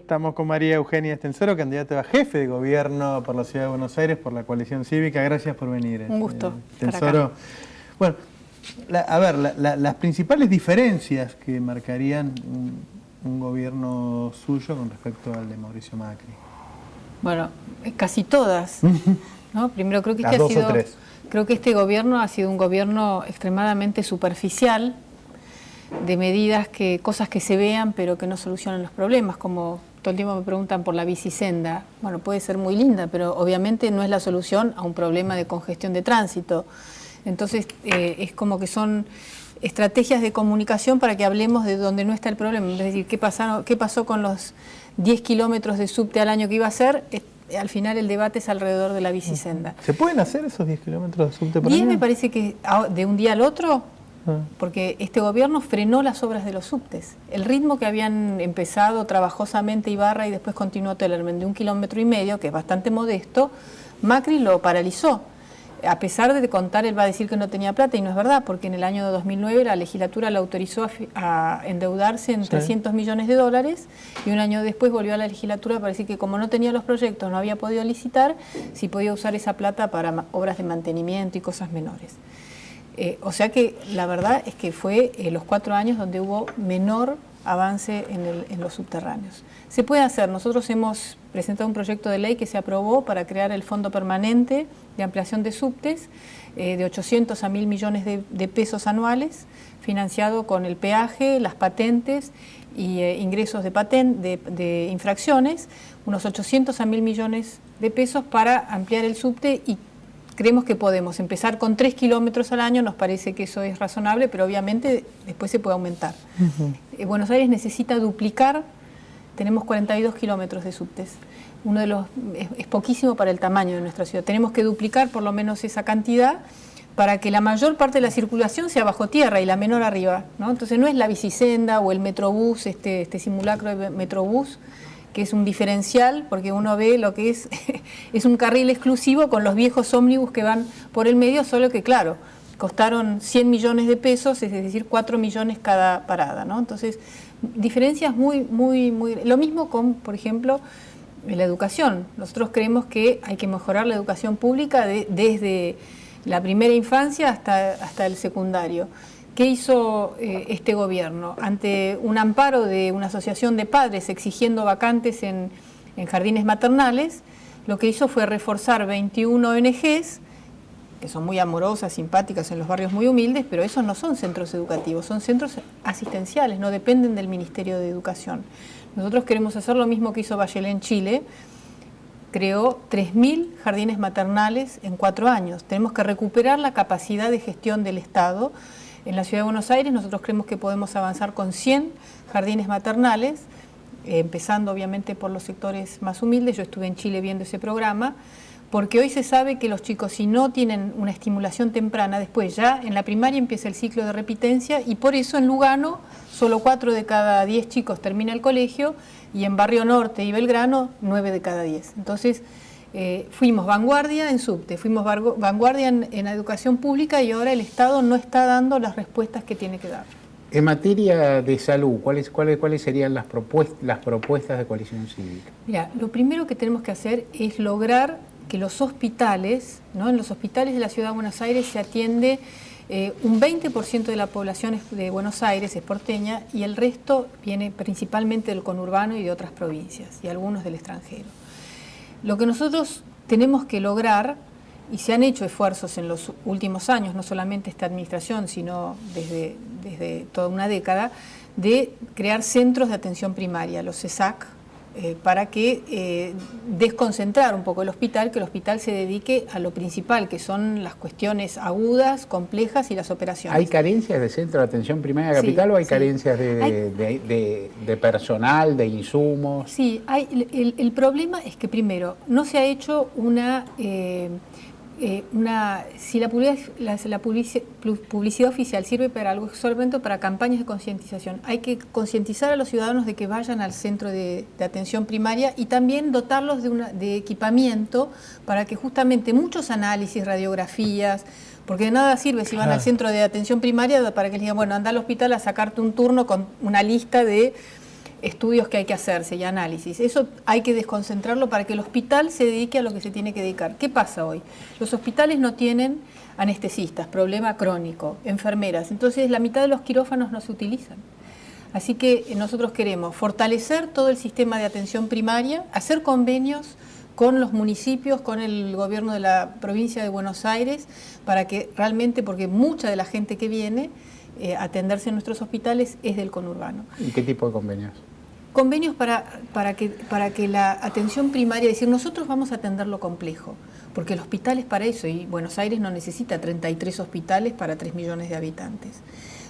Estamos con María Eugenia Estensoro, candidata a jefe de gobierno por la Ciudad de Buenos Aires, por la coalición cívica. Gracias por venir. Un gusto. Estensoro. Bueno, las principales diferencias que marcarían un gobierno suyo con respecto al de Mauricio Macri. Bueno, casi todas, ¿no? Primero creo que creo que este gobierno ha sido un gobierno extremadamente superficial, de medidas cosas que se vean pero que no solucionan los problemas, como todo el tiempo me preguntan por la bicisenda. Bueno, puede ser muy linda, pero obviamente no es la solución a un problema de congestión de tránsito. Entonces es como que son estrategias de comunicación para que hablemos de donde no está el problema. Es decir, qué pasó con los 10 kilómetros de subte al año que iba a ser. Al final el debate es alrededor de la bicisenda. ¿Se pueden hacer esos 10 kilómetros de subte por año? 10 me parece que de un día al otro, porque este gobierno frenó las obras de los subtes. El ritmo que habían empezado trabajosamente Ibarra y después continuó Tellerman de 1,5 kilómetros, que es bastante modesto, Macri lo paralizó. A pesar de contar, él va a decir que no tenía plata, y no es verdad, porque en el año 2009 la legislatura le autorizó a endeudarse en 300 millones de dólares, y un año después volvió a la legislatura para decir que como no tenía los proyectos, no había podido licitar, si podía usar esa plata para obras de mantenimiento y cosas menores. O sea que la verdad es que fue los 4 años donde hubo menor avance en los subterráneos. Se puede hacer. Nosotros hemos presentado un proyecto de ley que se aprobó para crear el Fondo Permanente de Ampliación de Subtes, de 800 a 1.000 millones de pesos anuales, financiado con el peaje, las patentes y ingresos de infracciones, unos 800 a 1.000 millones de pesos para ampliar el subte, y creemos que podemos empezar con 3 kilómetros al año. Nos parece que eso es razonable, pero obviamente después se puede aumentar. Buenos Aires necesita duplicar, tenemos 42 kilómetros de subtes. Es poquísimo para el tamaño de nuestra ciudad. Tenemos que duplicar por lo menos esa cantidad para que la mayor parte de la circulación sea bajo tierra y la menor arriba, ¿no? Entonces no es la bicisenda o el metrobús, este simulacro de metrobús, que es un diferencial, porque uno ve lo que es un carril exclusivo con los viejos ómnibus que van por el medio, solo que claro, costaron 100 millones de pesos, es decir, 4 millones cada parada, ¿no? Entonces, diferencias muy... Lo mismo con, por ejemplo, la educación. Nosotros creemos que hay que mejorar la educación pública desde la primera infancia hasta el secundario. ¿Qué hizo este gobierno? Ante un amparo de una asociación de padres exigiendo vacantes en jardines maternales, lo que hizo fue reforzar 21 ONGs, que son muy amorosas, simpáticas en los barrios muy humildes, pero esos no son centros educativos, son centros asistenciales, no dependen del Ministerio de Educación. Nosotros queremos hacer lo mismo que hizo Bachelet en Chile. Creó 3.000 jardines maternales en 4 años. Tenemos que recuperar la capacidad de gestión del Estado. En la Ciudad de Buenos Aires nosotros creemos que podemos avanzar con 100 jardines maternales, empezando obviamente por los sectores más humildes. Yo estuve en Chile viendo ese programa, porque hoy se sabe que los chicos, si no tienen una estimulación temprana, después ya en la primaria empieza el ciclo de repitencia, y por eso en Lugano solo 4 de cada 10 chicos termina el colegio, y en Barrio Norte y Belgrano 9 de cada 10. Entonces fuimos vanguardia en subte, fuimos vanguardia en educación pública, y ahora el Estado no está dando las respuestas que tiene que dar. En materia de salud, ¿cuáles serían las propuestas de Coalición Cívica? Mira, lo primero que tenemos que hacer es lograr que los hospitales, ¿no? En los hospitales de la Ciudad de Buenos Aires se atiende un 20% de la población de Buenos Aires es porteña, y el resto viene principalmente del conurbano y de otras provincias, y algunos del extranjero. Lo que nosotros tenemos que lograr, y se han hecho esfuerzos en los últimos años, no solamente esta administración, sino desde toda una década, de crear centros de atención primaria, los CESAC, para que desconcentrar un poco el hospital, que el hospital se dedique a lo principal, que son las cuestiones agudas, complejas y las operaciones. ¿Hay carencias de centro de atención primaria capital, o hay carencias de personal, de insumos? Sí, el problema es que primero no se ha hecho si la publicidad oficial sirve para algo, es solamente para campañas de concientización. Hay que concientizar a los ciudadanos de que vayan al centro de atención primaria, y también dotarlos de equipamiento para que justamente muchos análisis, radiografías, porque de nada sirve si van al centro de atención primaria para que les digan, bueno, anda al hospital a sacarte un turno con una lista de estudios que hay que hacerse y análisis. Eso hay que desconcentrarlo para que el hospital se dedique a lo que se tiene que dedicar. ¿Qué pasa hoy? Los hospitales no tienen anestesistas, problema crónico, enfermeras. Entonces la mitad de los quirófanos no se utilizan. Así que nosotros queremos fortalecer todo el sistema de atención primaria, hacer convenios con los municipios, con el gobierno de la provincia de Buenos Aires, para que realmente, porque mucha de la gente que viene a atenderse en nuestros hospitales es del conurbano. ¿Y qué tipo de convenios? Convenios para que la atención primaria, es decir, nosotros vamos a atender lo complejo, porque el hospital es para eso, y Buenos Aires no necesita 33 hospitales para 3 millones de habitantes.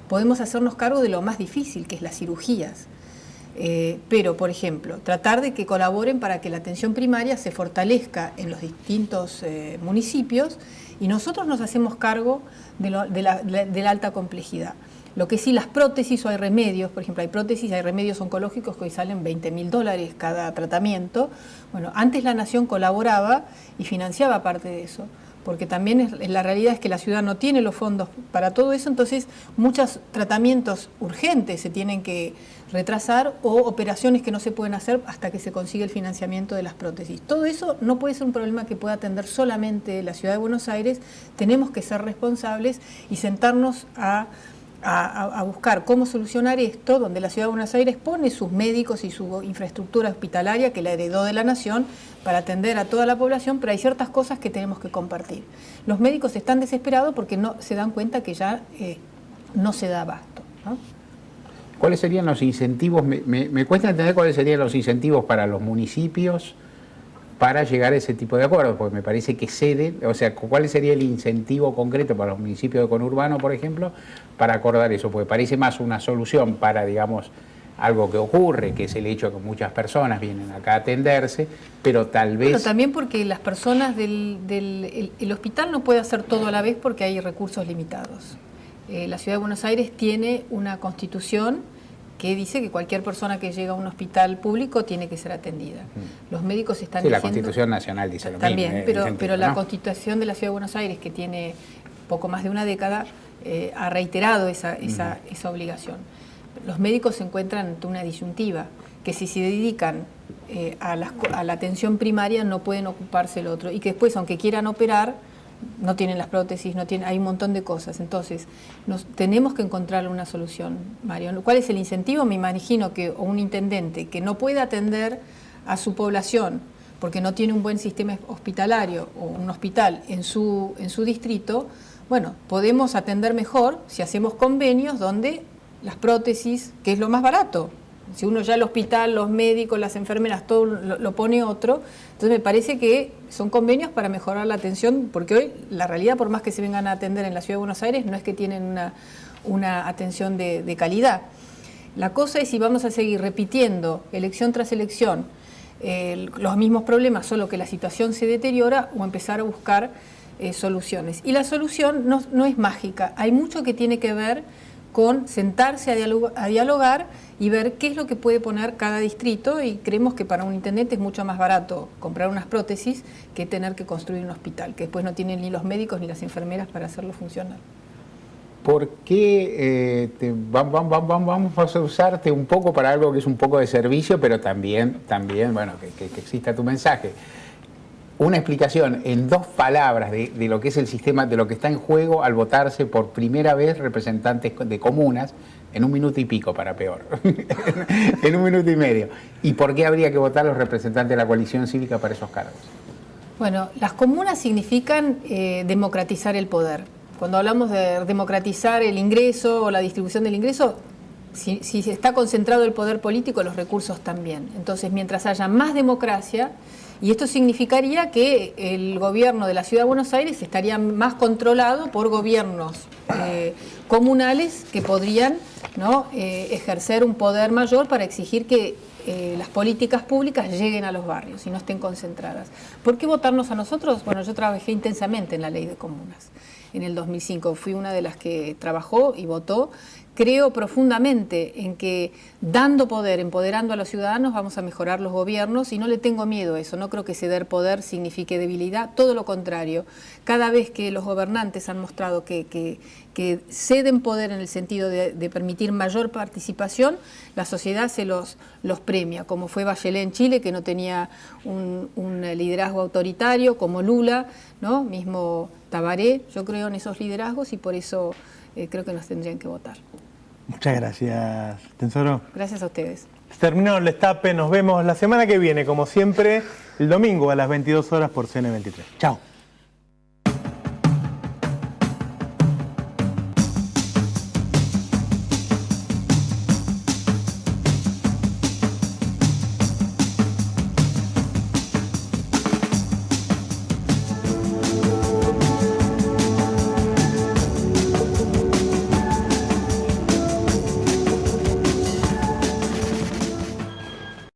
Podemos hacernos cargo de lo más difícil, que es las cirugías. Pero, por ejemplo, tratar de que colaboren para que la atención primaria se fortalezca en los distintos municipios, y nosotros nos hacemos cargo de la alta complejidad. Lo que sí, las prótesis o hay remedios, por ejemplo, hay remedios oncológicos que hoy salen $20.000 cada tratamiento. Bueno, antes la Nación colaboraba y financiaba parte de eso, porque también la realidad es que la ciudad no tiene los fondos para todo eso, entonces muchos tratamientos urgentes se tienen que retrasar o operaciones que no se pueden hacer hasta que se consigue el financiamiento de las prótesis. Todo eso no puede ser un problema que pueda atender solamente la ciudad de Buenos Aires, tenemos que ser responsables y sentarnos a buscar cómo solucionar esto, donde la ciudad de Buenos Aires pone sus médicos y su infraestructura hospitalaria que la heredó de la Nación para atender a toda la población, pero hay ciertas cosas que tenemos que compartir. Los médicos están desesperados porque no se dan cuenta que ya no se da abasto, ¿no? ¿Cuáles serían los incentivos? Me cuesta entender cuáles serían los incentivos para los municipios para llegar a ese tipo de acuerdos, porque me parece que ceden, o sea, ¿cuál sería el incentivo concreto para los municipios de conurbano, por ejemplo, para acordar eso? Porque parece más una solución para, digamos, algo que ocurre, que es el hecho de que muchas personas vienen acá a atenderse, pero tal vez... Pero también porque las personas el hospital no puede hacer todo a la vez porque hay recursos limitados. La Ciudad de Buenos Aires tiene una constitución que dice que cualquier persona que llega a un hospital público tiene que ser atendida. Los médicos están diciendo... Sí, la Constitución Nacional dice lo también, mismo. pero sentido, la ¿no? Constitución de la Ciudad de Buenos Aires, que tiene poco más de una década, ha reiterado esa obligación. Los médicos se encuentran ante una disyuntiva, que si se dedican a la atención primaria no pueden ocuparse el otro, y que después, aunque quieran operar, no tienen las prótesis, hay un montón de cosas. Entonces, tenemos que encontrar una solución, Mario. ¿Cuál es el incentivo? Me imagino que un intendente que no puede atender a su población porque no tiene un buen sistema hospitalario o un hospital en su distrito, bueno, podemos atender mejor si hacemos convenios donde las prótesis, que es lo más barato. Si uno ya el hospital, los médicos, las enfermeras, todo lo pone otro, entonces me parece que son convenios para mejorar la atención, porque hoy la realidad, por más que se vengan a atender en la Ciudad de Buenos Aires, no es que tienen una atención de calidad. La cosa es si vamos a seguir repitiendo elección tras elección los mismos problemas, solo que la situación se deteriora, o empezar a buscar soluciones. Y la solución no es mágica, hay mucho que tiene que ver con sentarse a dialogar y ver qué es lo que puede poner cada distrito, y creemos que para un intendente es mucho más barato comprar unas prótesis que tener que construir un hospital, que después no tienen ni los médicos ni las enfermeras para hacerlo funcionar. ¿Por qué vamos a usarte un poco para algo que es un poco de servicio, pero también bueno, que exista tu mensaje? Una explicación en 2 palabras de lo que es el sistema, de lo que está en juego al votarse por primera vez representantes de comunas, en 1 minuto y pico para peor, en 1 minuto y medio. ¿Y por qué habría que votar los representantes de la coalición cívica para esos cargos? Bueno, las comunas significan democratizar el poder. Cuando hablamos de democratizar el ingreso o la distribución del ingreso, si está concentrado el poder político, los recursos también. Entonces, mientras haya más democracia, y esto significaría que el gobierno de la Ciudad de Buenos Aires estaría más controlado por gobiernos comunales que podrían, ¿no?, ejercer un poder mayor para exigir que las políticas públicas lleguen a los barrios y no estén concentradas. ¿Por qué votarnos a nosotros? Bueno, yo trabajé intensamente en la Ley de Comunas. En el 2005 fui una de las que trabajó y votó. Creo profundamente en que dando poder, empoderando a los ciudadanos, vamos a mejorar los gobiernos, y no le tengo miedo a eso. No creo que ceder poder signifique debilidad, todo lo contrario. Cada vez que los gobernantes han mostrado que que ceden poder en el sentido de permitir mayor participación, la sociedad se los premia, como fue Bachelet en Chile, que no tenía un liderazgo autoritario, como Lula, ¿no? Mismo Tabaré. Yo creo en esos liderazgos y por eso creo que nos tendrían que votar. Muchas gracias, Tensoro. Gracias a ustedes. Terminó el destape, nos vemos la semana que viene, como siempre, el domingo a las 22 horas por CN23. Chao.